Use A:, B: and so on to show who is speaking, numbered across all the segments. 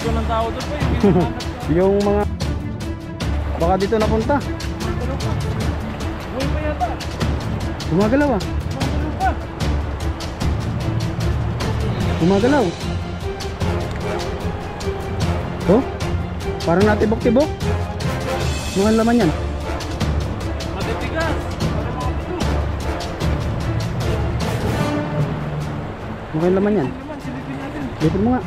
A: ko ng tao doon pa.
B: Yung mga... Baka dito napunta.
A: Buhay pa yata.
B: Gumagalaw ah.
A: Gumagalaw pa.
B: Gumagalaw. Oh? Parang natibok-tibok. Mukhang laman yan.
A: Matitigas. Parang mga puto.
B: Mukhang laman yan.
A: Naman, silipin natin.
B: Lipin mo nga.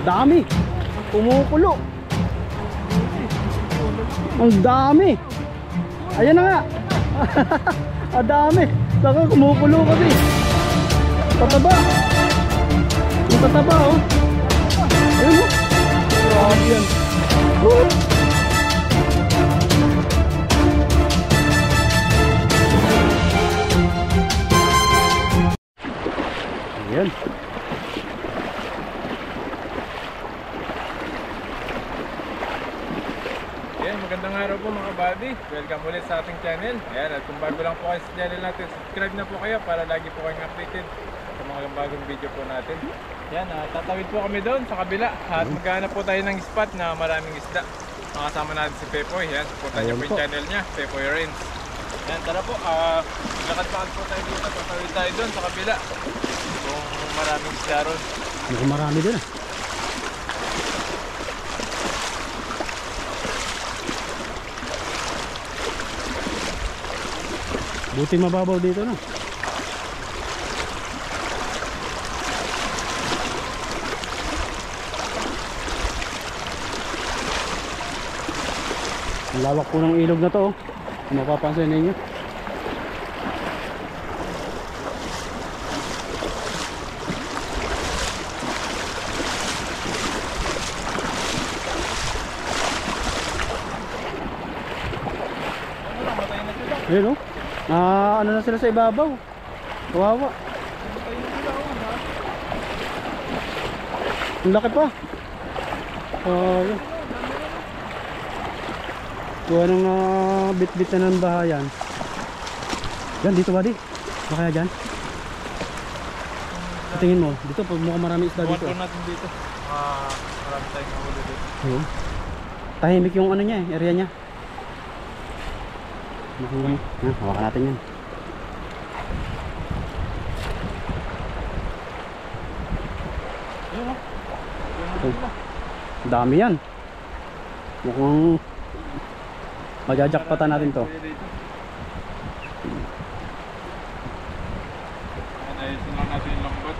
B: Dami. Pumukulo. Ang dami. Ayan na nga. Ang dami. Saka kumukulo kasi. Tataba. Ang tataba oh. Ayun oh. Grabe yan. Woo! Ayan.
A: Ayan, magandang araw po mga buddy. Welcome ulit sa ating channel. Ayan, at kung bago lang po kayo sa channel natin, subscribe na po kayo para lagi po kayong updated sa mga bagong video po natin. Ayan, tatawid po kami doon sa kabila at maghanap po tayo ng spot na maraming isda. Makasama natin si Pepoy. Ayan, supportan niyo po yung channel niya, Pepoy Rains. Ayan, tara po, lakad-lakad po tayo dito. Tatawid tayo doon sa kabila kung maraming isda ron.
B: Mukhang marami din ah. Buti mababaw dito no. Ang lawak po ng ilog na to oh. Kung mapapansin ninyo. Ayun oh. Ano na sila sa ibabaw. Kawawa. Ang laki pa. Yun. Kuha ng bit-bit na ng bahayan. Yan dito buddy. Baka kaya dyan. Tingin mo. Dito pag mukhang marami isda dito.
A: Buwan natin dito. Marami tayong nahuli dito.
B: Tahimik yung ano niya area niya. Hawakan natin yan. Dami yan. Mukhang majajakpatan natin to.
A: Ayusin lang natin yung lambot.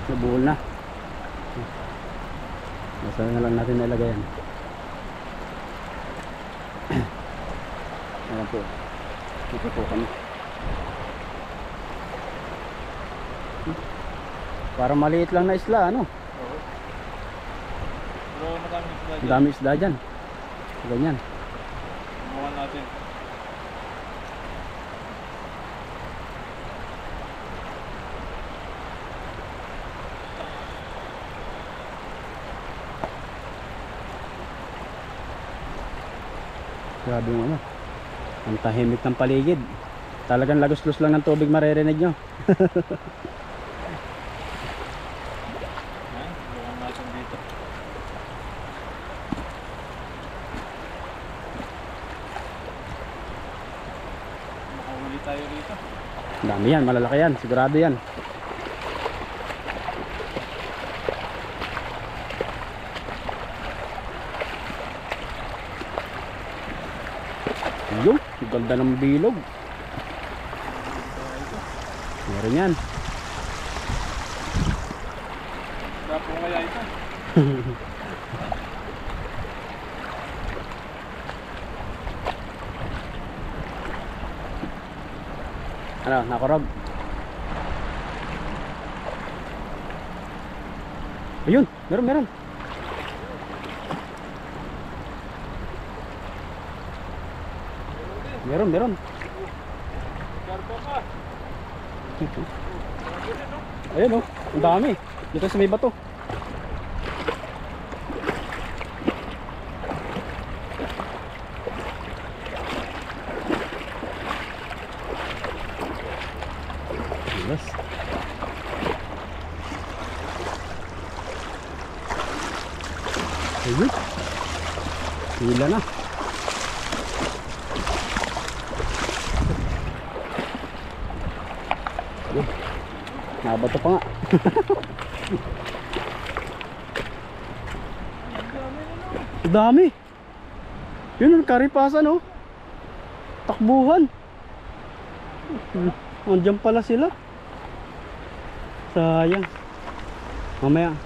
B: Nabuhol na. Saan na lang natin nilagay yan. Ayan po. Ito po kami. Parang maliit lang na isla ano.
A: Pero madaming isda dyan.
B: Dami isda dyan. Ganyan.
A: Buwan natin.
B: Grabe yung ano. Ang tahimik ng paligid. Talagang lagos-los lang ng tubig maririnig nyo.
A: Ayan, buwan natin dito. Makahuli tayo dito.
B: Dami yan, malalaki yan. Sigurado yan. Yung ganda ng bilog. Meron yan.
A: Dapo kaya ito.
B: Ano, nakorog. Ayun, meron. Meron.
A: Garbo ka.
B: Ayun oh, ang dami. Dito sa may bato. Hila na. Nabato pa nga. Dami. Yun ang karipasan oh. Takbuhan. Andiyan pala sila. Sayang. Mamaya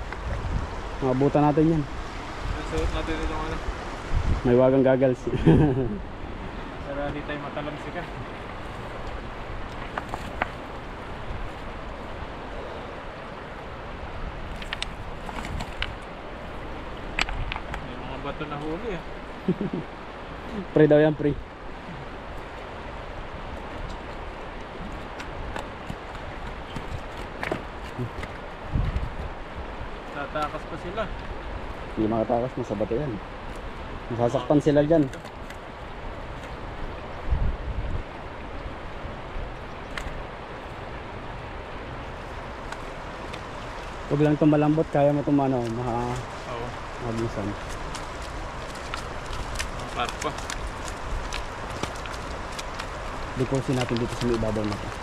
B: mabutan natin yan.
A: Suot natin itong ano.
B: May wagang goggles.
A: Para di tayo matalamsikan. May mga bato na huli ah.
B: Pre daw yan, pre.
A: Tatakas pa sila.
B: Hindi makatakas na sa bato yan. Masasaktan sila dyan. Huwag lang itong malambot, kaya mo itong ano,
A: Oo.
B: mahagisan.
A: Mga karpa.
B: Likusin natin dito sa may ibabaw na ito.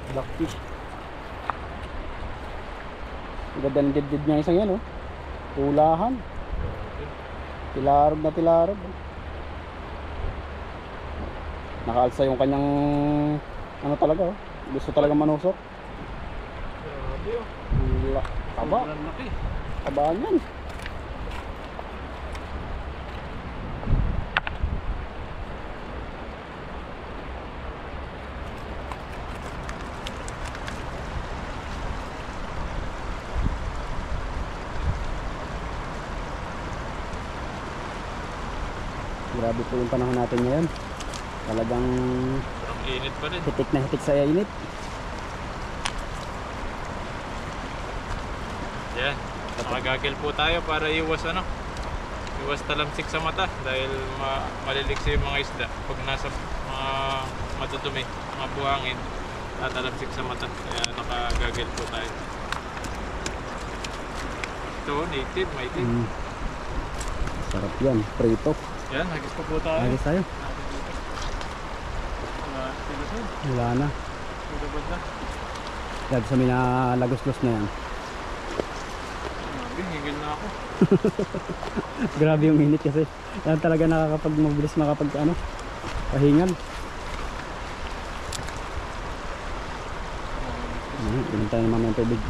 B: Blackfish. Ganda ng dibdib niya isang yan oh. Tulahan. Tilarog na tilarog. Nakaalsa yung kanyang ano talaga oh. Gusto talaga manusok.
A: Grabe oh.
B: Taba.
A: Sobrang laki.
B: Tabaan yan. Grabe po yung panahon natin ngayon. Talagang
A: Parang init pa rin.
B: hitik na hitik sa init.
A: Yan. Nakagagel po tayo para iwas ano. Iwas talamsik sa mata dahil maliliksi yung mga isda pag nasa mga matutumi, mga buhangin, tatalamsik sa mata. Kaya nakagagel po tayo. Ito, native, may tip.
B: Sarap yan, prito.
A: Yan, hagis pa po tayo.
B: Ayos tayo. Wala na. Yan sa mina lagos-los na yan.
A: Hingil na ako.
B: Grabe yung init kasi. Yan talaga nakakapag-mabilis makapag ano, pahingal. Inom tayo naman ng tubig.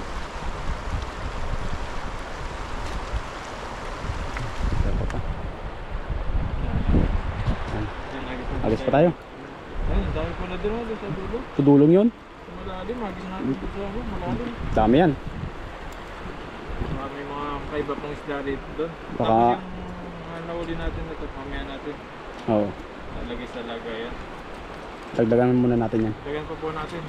B: Alis pa tayo.
A: Ayun, ang dami pala din sa dulo.
B: Sa dulong yun.
A: Sa malalim, hagis natin dito sa ako, malalim.
B: Dami yan.
A: May mga kaiba pang isda dito doon.
B: Baka
A: Tapos yung nahuli natin na ito, mamaya natin.
B: Oo.
A: Lalagay sa lagayan.
B: Dagdagan muna natin yan.
A: Lagyan pa po natin.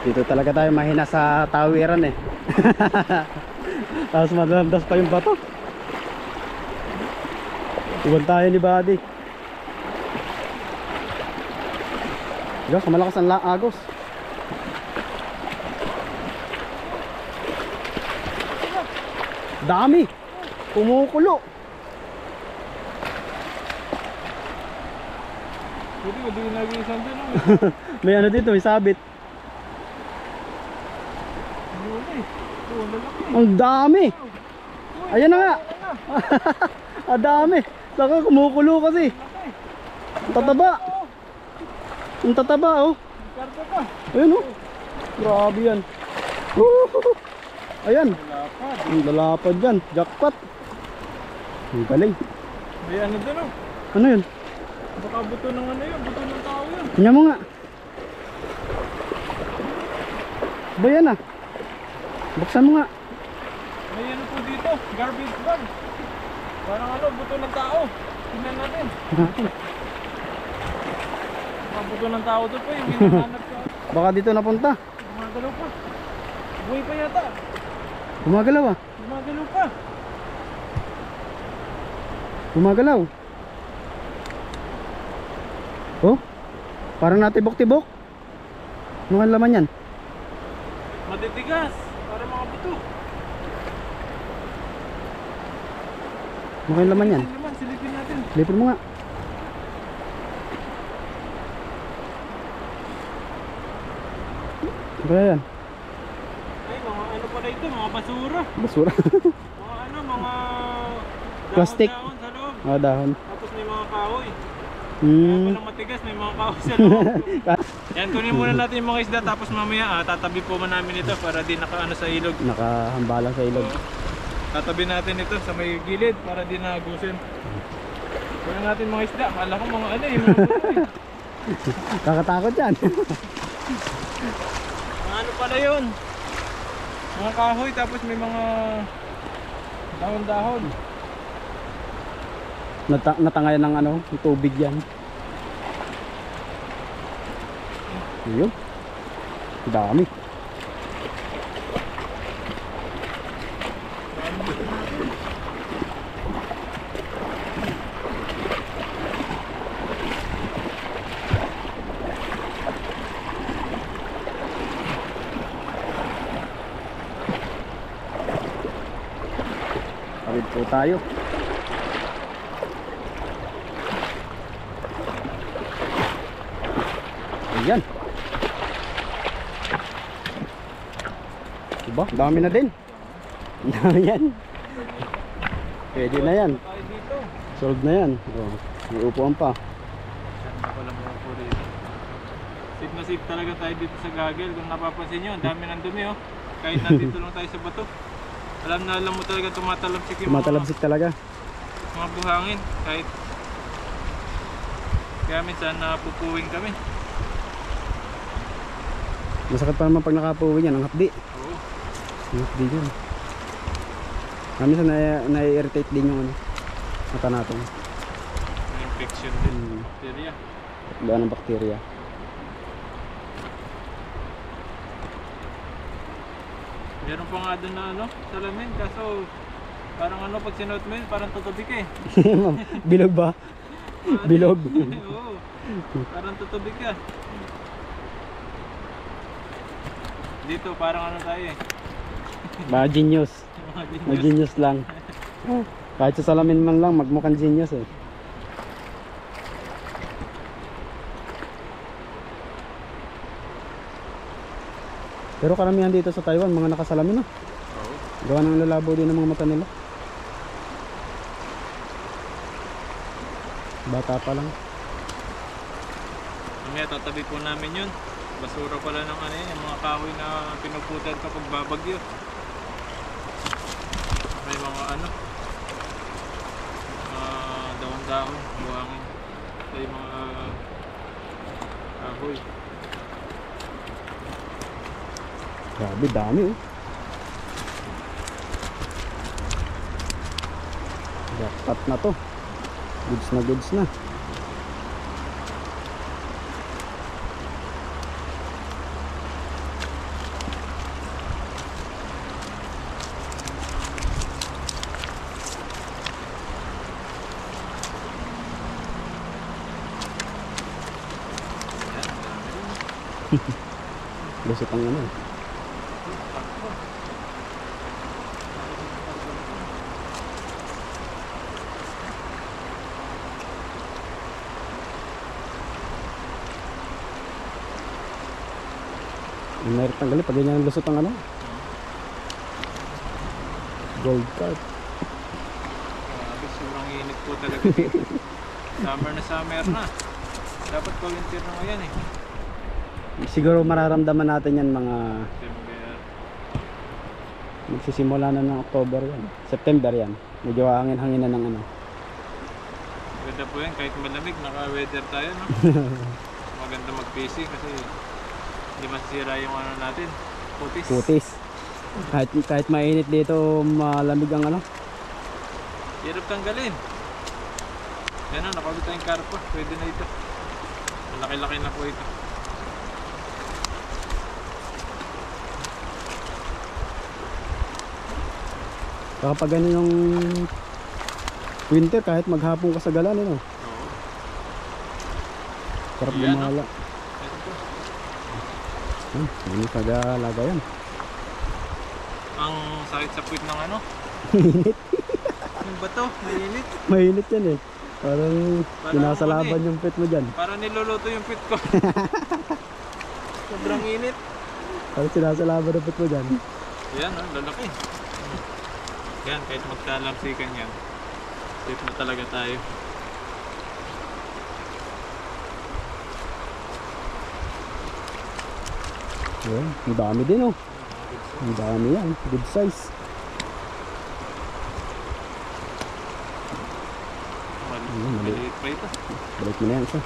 B: Dito talaga tayo mahina sa tawiran eh. Tapos madandas pa yung bato. Iwan tayo ni Buddy. Diyos, malakas ang agos. Dami. Kumukulo.
A: Buti ko din nag-iisang din.
B: May ano dito, may sabit. Ang dami. Ayan na nga. Ang dami. Saka kumukulo kasi. Ang tataba. Ang tataba oh. Ayun oh. Grabe yan. Ayan. Ang lalapad yan. Jackpot. Ang galing.
A: May ano din oh.
B: Ano yun?
A: Baka buto ng ano yun. Buto ng tao yun.
B: Tingnan mo nga. Ba yan ah. Buksan mo nga.
A: May ano po dito. Garbage bag. Parang ano, buto ng tao. Tingnan natin. Kabuto ng tao doon po, yung hinahanap ko.
B: Baka dito napunta.
A: Gumagalaw pa. Buhay pa yata.
B: Gumagalaw ah.
A: Gumagalaw pa.
B: Gumagalaw. Oh, parang natibok-tibok. Ano ang laman yan?
A: Matitigas. Para mga buto.
B: Ano ang laman yan?
A: Naman, silipin natin.
B: Lipin mo nga. Ano kaya yan?
A: Ay, mga ano pala ito, mga basura.
B: Basura.
A: Mga ano, mga
B: Plastic.
A: dahon sa loob.
B: Oh, dahon.
A: Tapos may mga kahoy. Kaya palang matigas, may mga kahoy sa loob. Yan, kunin muna natin yung mga isda. Tapos mamaya, tatabi po man namin ito para di nakaano sa ilog.
B: Nakahambala sa ilog.
A: Oo. Tatabi natin ito sa may gilid para di nagusin. Kunin natin mga isda. Akala ko mga ano eh, mga buto eh.
B: Kakatakot yan.
A: Mga ano pala yun? Mga kahoy, tapos may mga dahon-dahon.
B: Natangayan ng ano, yung tubig yan. Ayun. Dami. Tawid po tayo. Ayan. Diba? Dami na din. Dami yan. Pwede na yan.
A: Tayo dito.
B: Solved na yan. Oh, may upuan pa.
A: Saan pa pala mga po dito? Safe na safe talaga tayo dito sa gagel. Kung napapansin nyo, ang dami ng dumi oh. Kahit nandito lang tayo sa bato. Alam na alam mo talaga tumatalabsik yung
B: Tumatalabsik talaga.
A: mga buhangin. Kahit kaya minsan napupuwing kami.
B: Masakit pa naman pag nakapuwi yan. Ang hapdi.
A: Oo.
B: Ang hapdi yun. Minsan na-irritate din yung ano, mata natin.
A: May infection din. Bacteria.
B: Wala ng bakterya.
A: Meron pa nga doon na ano, salamin. Kaso parang ano pag sinuot mo yun, parang tutubi ka eh.
B: Bilog ba? Bilog.
A: Oo. Parang tutubi ka. Dito parang ano tayo eh.
B: Mga genius.
A: Mga
B: Mga
A: genius.
B: genius lang. Kahit sa salamin man lang, magmukhang genius eh. Pero karamihan dito sa Taiwan, mga nakasalamin na.
A: Oo.
B: Gawa ng lalabo din ng mga mata nila. Bata pa lang.
A: Mamaya tatabi po namin yun. Basura pala ng ano yun, yung mga kahoy na pinuputan kapag babagyo. May mga ano, dahon-dahon, buhangin. May mga kahoy.
B: Grabe, dami oh. Jackpot na to. Goods na goods na. Lusot ang ano. Yung meron tanggalin pag ganyan ang lusot ang ano. Gold card.
A: Grabe, sobrang init po talaga dito. Summer na summer na. Dapat pa winter na ngayon eh.
B: Siguro mararamdaman natin yan mga
A: September.
B: magsisimula na ng October yan. September yan. Medyo hangin-hangin na ng ano.
A: Maganda po yan, kahit malamig, naka-weather tayo, no? Maganda mag-PC kasi hindi masisira yung ano natin, putis.
B: Putis. Kahit mainit dito, malamig ang ano.
A: Hirap tanggalin. Yan na, nakabit tayong karpa, pwede na ito. Malaki-laki na po ito.
B: Kapag ano yung winter, kahit maghapon ka sa galan, ano?
A: Oo.
B: Sarap
A: Yan,
B: gumala.
A: Ito po.
B: Hindi kagalaga yan.
A: Ang sakit sa puwit ng ano?
B: Mainit.
A: Yung bato, mainit.
B: Mainit yan eh. Parang
A: Parang
B: sinasalaban
A: ano
B: yung pet mo dyan.
A: Parang niluluto yung puwit ko. Sobrang init.
B: Parang sinasalaban yung pet mo dyan.
A: Yan, lalaki. Yan, kahit magkalamsikan yan. Safe na talaga tayo.
B: Yan, ang dami din oh. Ang dami yan. Good size.
A: Maliit pa ito.
B: Balik mo na yan siya.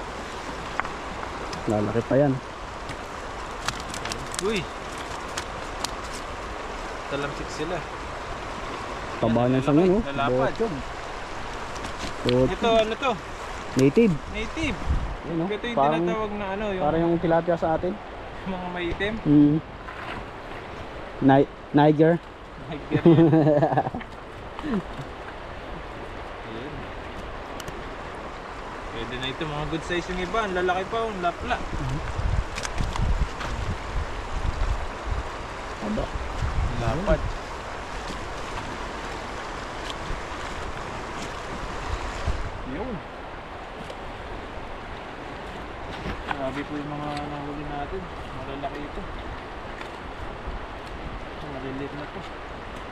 B: Lalaki pa yan.
A: Uy! Talamsik sila.
B: Taba niya sa ano.
A: Lalapad.
B: Botog.
A: Ito, ano to?
B: Native.
A: Native.
B: Yan, oh.
A: Ito yung
B: Parang,
A: tinatawag na ano, yung
B: parang yung tilapia sa atin.
A: mga maitim.
B: Niger.
A: Niger yan. Ayan. Pwede na ito, mga good size yung iba. Ang lalaki pa, ang lapla.
B: Aba.
A: Lapad. Yun. Grabe po yung mga nahuli natin. Malalaki ito. Maliliit na to.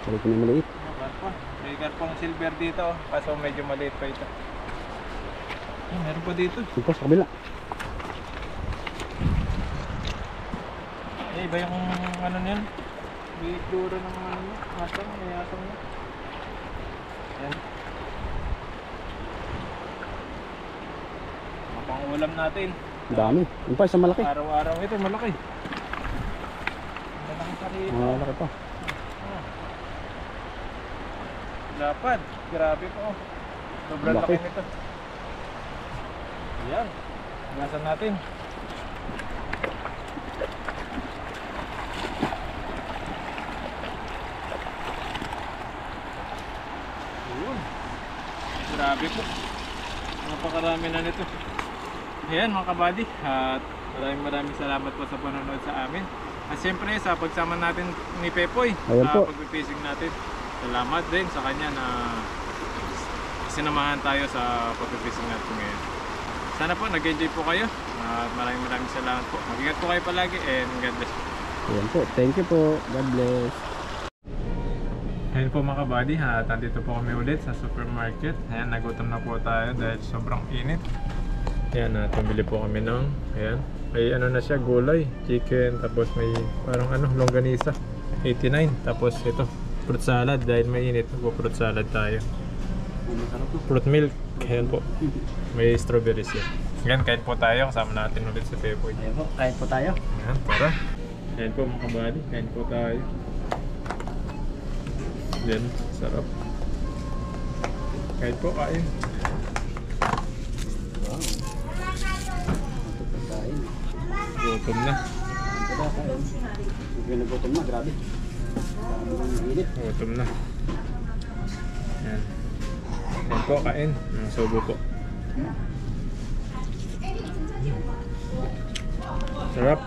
B: Balik mo na maliit.
A: Karpa. May karpang silver dito. Kaso medyo maliit pa ito. Meron pa dito.
B: Ito sa kabila.
A: Iba yung ano niyan. May itsura ng ano. Asang. May asang niya. Yan. Mga pang-ulam natin.
B: Ang dami. Yung pa, isang malaki.
A: Araw-araw ito, malaki. Malaki pa rin.
B: Malaki pa.
A: Lapad. Grabe po. Sobrang
B: Laki.
A: laki nito. Yan. Gasan natin. Yun. Grabe po. Napakarami na nito. Ayan mga kabady. At maraming salamat po sa panonood sa amin. At siyempre sa pagsama natin ni Pepoy
B: Ayan
A: sa
B: po.
A: pagpipishing natin. Salamat din sa kanya na sinamahan tayo sa pagpipishing natin ngayon. Sana po nag-enjoy po kayo. At maraming salamat po. Mag-ingat po kayo palagi and God bless.
B: Ayan po. Thank you po. God bless.
A: Ayan po mga kabady, at nandito po kami ulit sa supermarket. Ayan, nagutom na po tayo dahil sobrang init. Ayan, tumili po kami ng, ayan, may ano na siya, gulay, chicken, tapos may parang ano, longganisa, 89. Tapos ito, fruit salad dahil may init, fruit salad tayo. Fruit milk, ayan po. May strawberries yan. Ayan, kain po tayo, kasama natin ulit si Pepoy.
B: Ayan po. Kain po tayo.
A: Ayan, tara. Ayan po mga kabady, kain po tayo. Yan, sarap. Kahit po, kain.
B: Wow. Kain.
A: Gutom na.
B: Hindi nagutom na. Grabe. Grabe ang init.
A: Gutom na. Yan. Yan po, kain. Subo po. Sarap.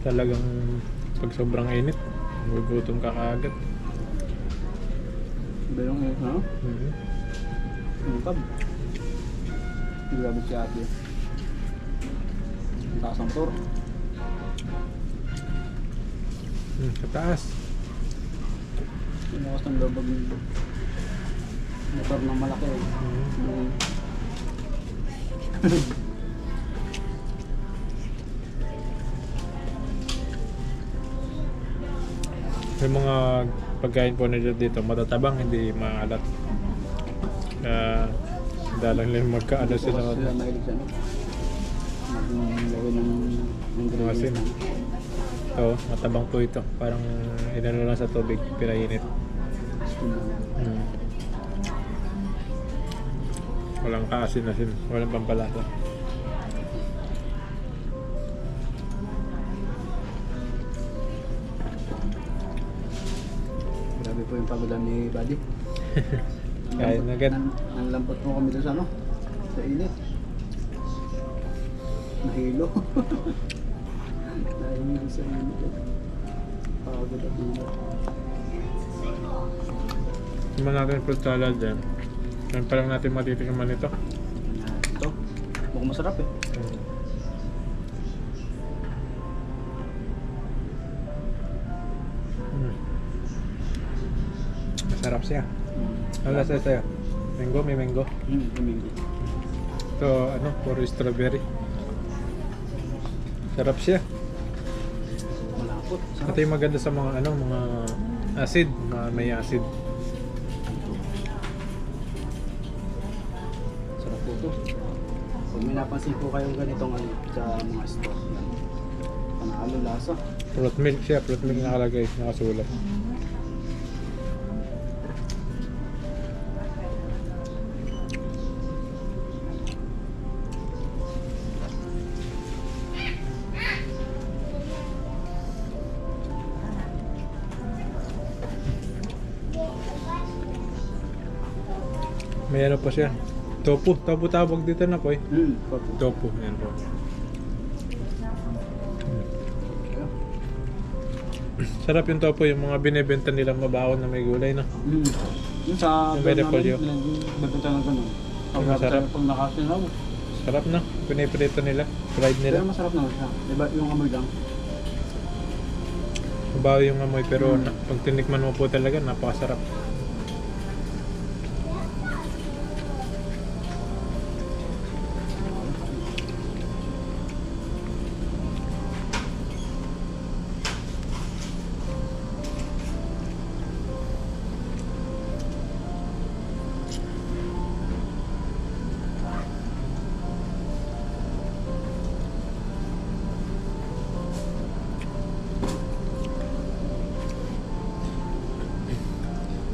A: Talagang pag sobrang init, gugutom ka kaagad.
B: Iba yung init na. Ang tab. Grabe si ate. Ang taas ng tour.
A: Sa taas.
B: Pinukas ng labag ng motor ng malaki.
A: Yung mga pagkain po nila dito, matatabang, hindi maalat. Dalang lang magkaano sila.
B: Sila mahilig sa ano. Maglagay ng
A: Asin.
B: ingredients.
A: Oo, matabang po ito. Parang inano lang sa tubig, pinainit. Hmm. Walang kaasin-asin, walang pampalasa.
B: Grabe po yung pagodan ni Buddy.
A: Kaya na agad.
B: Nanlampot mo kami doon sa ano? Sa init. Nahilo. Nahilo sa init. Pagod at init.
A: Naman natin fruit salad yan. Yan pa lang natin matitikiman ito.
B: Ito. Mukhang masarap eh.
A: Mm. Masarap siya. Ano lasa sa'yo? Mango? May mango?
B: Mango.
A: Ito ano, puro strawberry. Sarap siya.
B: Malapot.
A: Ito
B: Sarap.
A: yung maganda sa mga ano, mga acid, mga may acid.
B: Sarap po ito. Pag may napansin po kayong ganitong ano sa mga store yan. Panalo lasa.
A: Fruit milk siya, fruit milk nakalagay, nakasulat. May ano pa siya. Tofu. Tofu tawag dito na po eh. Tofu. Yan po. Sarap yung tofu. Yung mga binibenta nilang mabaho na may gulay, no?
B: Yung sa
A: Yung may repolyo.
B: Bebenta ng ganun.
A: Yung masarap.
B: Pag nakasinaw.
A: Sarap na. Piniprito nila. Fried
B: Pero
A: nila.
B: masarap naman siya. Diba yung amoy lang.
A: Mabaho yung amoy pero pag tinikman mo po talaga, napakasarap.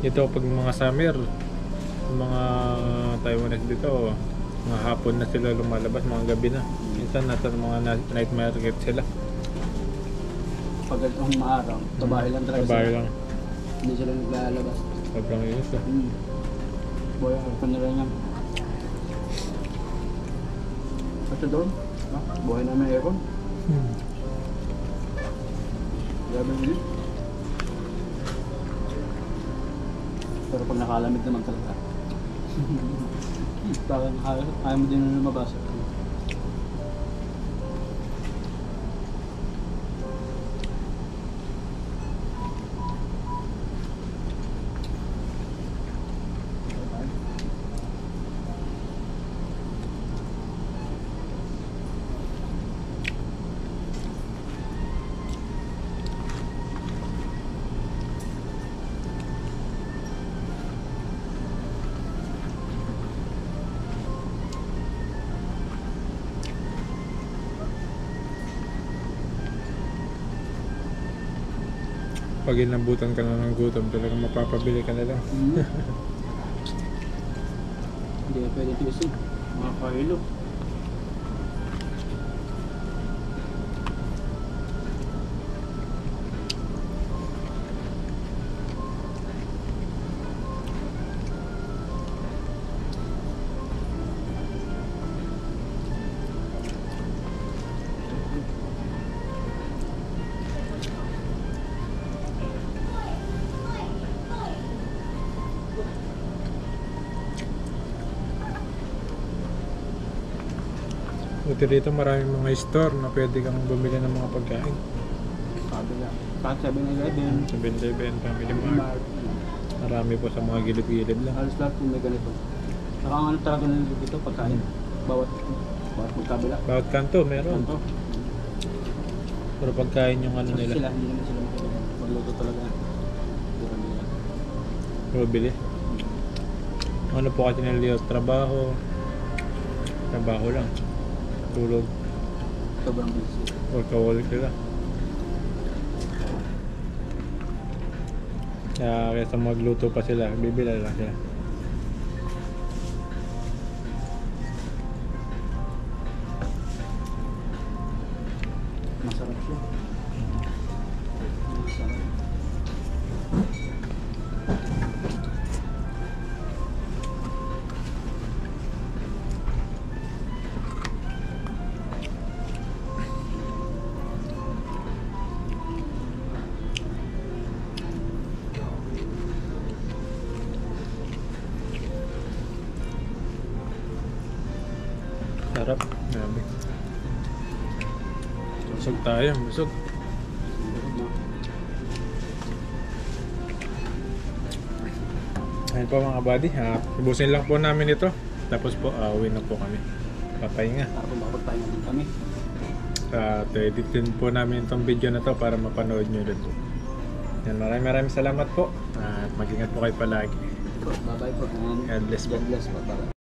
A: Ito pag mga summer, mga Taiwanese dito, mga hapon na sila lumalabas, mga gabi na. Minsan nasa mga night market sila.
B: Pag ganitong maaraw, tabahay lang talaga
A: Babae
B: sila.
A: lang.
B: Hindi sila naglalabas.
A: Sobrang inis ah.
B: Boy, ano nila niya. Kasi doon, buhay na may aircon. Grabe mo yun. Pero pag nakalamig naman talaga. Parang ayaw mo din lumabas.
A: Pag inabutan ka na ng gutom, talagang mapapabili ka na lang.
B: Hindi pwede tiisin. Mga kahilo.
A: Buti rito maraming mga store na pwede kang bumili ng mga pagkain.
B: Sabi nga. Kahit 7-Eleven.
A: 7-Eleven, Family Mart. Marami po sa mga gilid-gilid lang.
B: Halos lahat kung may ganito. Nakakano talaga nila dito pagkain. Bawat magkabila.
A: Bawat kanto meron.
B: Kanto.
A: Pero pagkain yung ano
B: Kasi
A: nila.
B: sila, hindi naman sila magluto talaga. Puro nila.
A: Pero bili. Ano po kasi nila trabaho, Trabaho lang. Tulog.
B: Sobrang busy.
A: Workaholic sila. Kaya kaysa magluto pa sila, bibila lang sila.
B: Masarap siya. Masarap.
A: Sarap. Grabe. Busog tayo, busog. Ayun po mga buddy, ibusin lang po namin ito. Tapos po, uwi na po kami. Papahinga.
B: Tapos makapagpahinga din kami.
A: At edit din po namin itong video na to para mapanood nyo ulit po. Yan, maraming salamat po. At mag-ingat po kayo palagi.
B: Bye-bye po. And
A: God bless po.
B: God bless po. Bye-bye.